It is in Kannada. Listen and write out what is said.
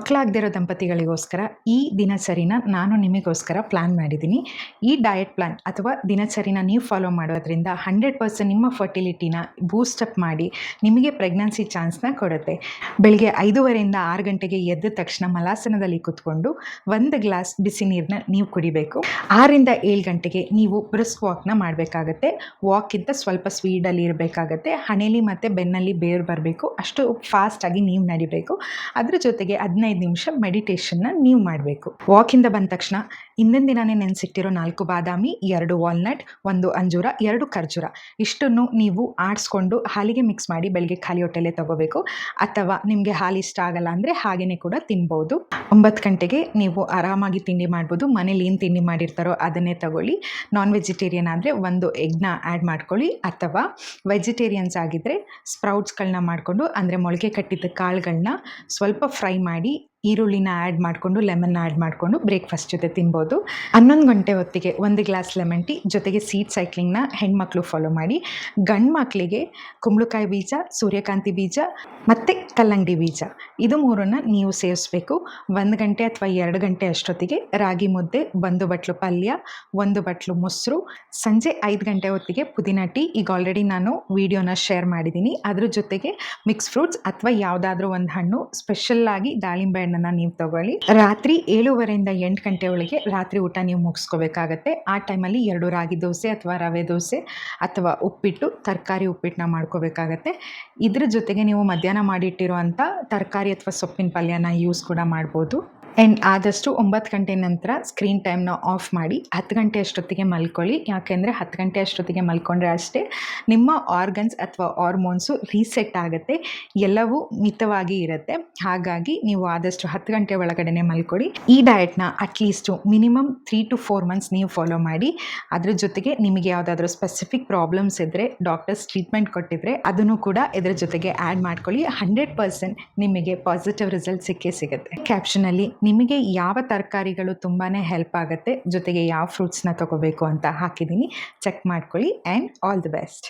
ಮಕ್ಕಳಾಗದಿರೋ ದಂಪತಿಗಳಿಗೋಸ್ಕರ ಈ ದಿನಚರಿನ ನಾನು ನಿಮಗೋಸ್ಕರ ಪ್ಲ್ಯಾನ್ ಮಾಡಿದ್ದೀನಿ. ಈ ಡಯಟ್ ಪ್ಲ್ಯಾನ್ ಅಥವಾ ದಿನಚರಿನ ನೀವು ಫಾಲೋ ಮಾಡೋದ್ರಿಂದ 100% ನಿಮ್ಮ ಫರ್ಟಿಲಿಟಿನ ಬೂಸ್ಟಪ್ ಮಾಡಿ ನಿಮಗೆ ಪ್ರೆಗ್ನೆನ್ಸಿ ಚಾನ್ಸ್ನ ಕೊಡುತ್ತೆ. ಬೆಳಗ್ಗೆ 5:30 6 ಗಂಟೆಗೆ ಎದ್ದ ತಕ್ಷಣ ಮಲಾಸನದಲ್ಲಿ ಕೂತ್ಕೊಂಡು 1 ಗ್ಲಾಸ್ ಬಿಸಿ ನೀರನ್ನ ನೀವು ಕುಡಿಬೇಕು. 6ರಿಂದ 7 ಗಂಟೆಗೆ ನೀವು ಬ್ರಿಸ್ಕ್ ವಾಕ್ನ ಮಾಡಬೇಕಾಗತ್ತೆ. ವಾಕ್ಗಿಂತ ಸ್ವಲ್ಪ ಸ್ಪೀಡಲ್ಲಿ ಇರಬೇಕಾಗತ್ತೆ. ಹಣೆಯಲ್ಲಿ ಮತ್ತು ಬೆನ್ನಲ್ಲಿ ಬೇರು ಬರಬೇಕು, ಅಷ್ಟು ಫಾಸ್ಟಾಗಿ ನೀವು ನಡಿಬೇಕು. ಅದ್ರ ಜೊತೆಗೆ 15 ನಿಮಿಷ ಮೆಡಿಟೇಷನ್ನ ನೀವು ಮಾಡಬೇಕು. ವಾಕಿಂದ ಬಂದ ತಕ್ಷಣ ಹಿಂದಿನ ದಿನನೇ ನೆನೆಸಿಟ್ಟಿರೋ 4 ಬಾದಾಮಿ, 2 ವಾಲ್ನಟ್, 1 ಅಂಜೂರ, 2 ಖರ್ಜೂರ ಇಷ್ಟನ್ನು ನೀವು ಆಡಿಸ್ಕೊಂಡು ಹಾಲಿಗೆ ಮಿಕ್ಸ್ ಮಾಡಿ ಬೆಳಗ್ಗೆ ಖಾಲಿ ಹೊಟ್ಟೆಲೆ ತಗೋಬೇಕು. ಅಥವಾ ನಿಮಗೆ ಹಾಲು ಇಷ್ಟ ಆಗಲ್ಲ ಅಂದರೆ ಹಾಗೆಯೇ ಕೂಡ ತಿನ್ಬೋದು. 9 ಗಂಟೆಗೆ ನೀವು ಆರಾಮಾಗಿ ತಿಂಡಿ ಮಾಡ್ಬೋದು. ಮನೇಲಿ ಏನು ತಿಂಡಿ ಮಾಡಿರ್ತಾರೋ ಅದನ್ನೇ ತಗೊಳ್ಳಿ. ನಾನ್ ವೆಜಿಟೇರಿಯನ್ ಆದರೆ 1 ಎಗ್ನ ಆ್ಯಡ್ ಮಾಡ್ಕೊಳ್ಳಿ. ಅಥವಾ ವೆಜಿಟೇರಿಯನ್ಸ್ ಆಗಿದ್ದರೆ ಸ್ಪ್ರೌಟ್ಸ್ಗಳನ್ನ ಮಾಡಿಕೊಂಡು, ಅಂದರೆ ಮೊಳಕೆ ಕಟ್ಟಿದ್ದ ಕಾಳುಗಳನ್ನ ಸ್ವಲ್ಪ ಫ್ರೈ ಮಾಡಿ ಈರುಳ್ಳಿನ ಆ್ಯಡ್ ಮಾಡಿಕೊಂಡು ಲೆಮನ್ನ ಆ್ಯಡ್ ಮಾಡಿಕೊಂಡು ಬ್ರೇಕ್ಫಾಸ್ಟ್ ಜೊತೆ ತಿನ್ಬೋದು. 11 ಗಂಟೆ ಹೊತ್ತಿಗೆ 1 ಗ್ಲಾಸ್ ಲೆಮನ್ ಟೀ ಜೊತೆಗೆ ಸೀಡ್ ಸೈಕ್ಲಿಂಗ್ನ ಹೆಣ್ಮಕ್ಳು ಫಾಲೋ ಮಾಡಿ. ಗಂಡು ಮಕ್ಕಳಿಗೆ ಕುಂಬಳಕಾಯಿ ಬೀಜ, ಸೂರ್ಯಕಾಂತಿ ಬೀಜ ಮತ್ತು ಕಲ್ಲಂಗಡಿ ಬೀಜ ಇದು 3ನ್ನ ನೀವು ಸೇವಿಸಬೇಕು. 1 ಗಂಟೆ ಅಥವಾ 2 ಗಂಟೆ ಅಷ್ಟೊತ್ತಿಗೆ ರಾಗಿ ಮುದ್ದೆ, 1 ಬಟ್ಲು ಪಲ್ಯ, 1 ಬಟ್ಲು ಮೊಸರು. ಸಂಜೆ 5 ಗಂಟೆ ಹೊತ್ತಿಗೆ ಪುದೀನ ಟೀ. ಈಗ ಆಲ್ರೆಡಿ ನಾನು ವಿಡಿಯೋನ ಶೇರ್ ಮಾಡಿದ್ದೀನಿ. ಅದ್ರ ಜೊತೆಗೆ ಮಿಕ್ಸ್ ಫ್ರೂಟ್ಸ್ ಅಥವಾ ಯಾವುದಾದ್ರೂ ಒಂದು ಹಣ್ಣು, ಸ್ಪೆಷಲ್ಲಾಗಿ ದಾಳಿಂಬೆ ಹಣ್ಣನ್ನು ನೀವು ತಗೊಳ್ಳಿ. ರಾತ್ರಿ 7:30 8 ಗಂಟೆ ಒಳಗೆ ರಾತ್ರಿ ಊಟ ನೀವು ಮುಗಿಸ್ಕೋಬೇಕಾಗತ್ತೆ. ಆ ಟೈಮಲ್ಲಿ 2 ರಾಗಿ ದೋಸೆ ಅಥವಾ ರವೆ ದೋಸೆ ಅಥವಾ ಉಪ್ಪಿಟ್ಟು, ತರಕಾರಿ ಉಪ್ಪಿಟ್ಟನ್ನ ಮಾಡ್ಕೋಬೇಕಾಗತ್ತೆ. ಇದ್ರ ಜೊತೆಗೆ ನೀವು ಮಧ್ಯಾಹ್ನ ಮಾಡಿಟ್ಟಿರುವಂಥ ತರಕಾರಿ ಅಥವಾ ಸೊಪ್ಪಿನ ಪಲ್ಯನ ಯೂಸ್ ಕೂಡ ಮಾಡ್ಬೋದು. ಆ್ಯಂಡ್ ಆದಷ್ಟು 9 ಗಂಟೆ ನಂತರ ಸ್ಕ್ರೀನ್ ಟೈಮ್ನ ಆಫ್ ಮಾಡಿ 10 ಗಂಟೆ ಅಷ್ಟೊತ್ತಿಗೆ ಮಲ್ಕೊಳ್ಳಿ. ಯಾಕೆಂದರೆ 10 ಗಂಟೆ ಅಷ್ಟೊತ್ತಿಗೆ ಮಲ್ಕೊಂಡ್ರೆ ಅಷ್ಟೇ ನಿಮ್ಮ ಆರ್ಗನ್ಸ್ ಅಥವಾ ಹಾರ್ಮೋನ್ಸು ರೀಸೆಟ್ ಆಗುತ್ತೆ, ಎಲ್ಲವೂ ಮಿತವಾಗಿ ಇರುತ್ತೆ. ಹಾಗಾಗಿ ನೀವು ಆದಷ್ಟು 10 ಗಂಟೆ ಒಳಗಡೆ ಮಲ್ಕೊಳ್ಳಿ. ಈ ಡಯಟ್ನ ಅಟ್ಲೀಸ್ಟು ಮಿನಿಮಮ್ 3 to 4 ಮಂತ್ಸ್ ನೀವು ಫಾಲೋ ಮಾಡಿ. ಅದ್ರ ಜೊತೆಗೆ ನಿಮಗೆ ಯಾವುದಾದ್ರೂ ಸ್ಪೆಸಿಫಿಕ್ ಪ್ರಾಬ್ಲಮ್ಸ್ ಇದ್ದರೆ, ಡಾಕ್ಟರ್ಸ್ ಟ್ರೀಟ್ಮೆಂಟ್ ಕೊಟ್ಟಿದ್ರೆ ಅದನ್ನು ಕೂಡ ಇದರ ಜೊತೆಗೆ ಆ್ಯಡ್ ಮಾಡ್ಕೊಳ್ಳಿ. 100% ನಿಮಗೆ ಪಾಸಿಟಿವ್ ರಿಸಲ್ಟ್ ಸಿಗುತ್ತೆ. ಕ್ಯಾಪ್ಷನಲ್ಲಿ ನಿಮಗೆ ಯಾವ ತರಕಾರಿಗಳು ತುಂಬಾ ಹೆಲ್ಪ್ ಆಗುತ್ತೆ, ಜೊತೆಗೆ ಯಾವ ಫ್ರೂಟ್ಸ್ನ ತಗೋಬೇಕು ಅಂತ ಹಾಕಿದ್ದೀನಿ. ಚೆಕ್ ಮಾಡ್ಕೊಳ್ಳಿ. And all the best.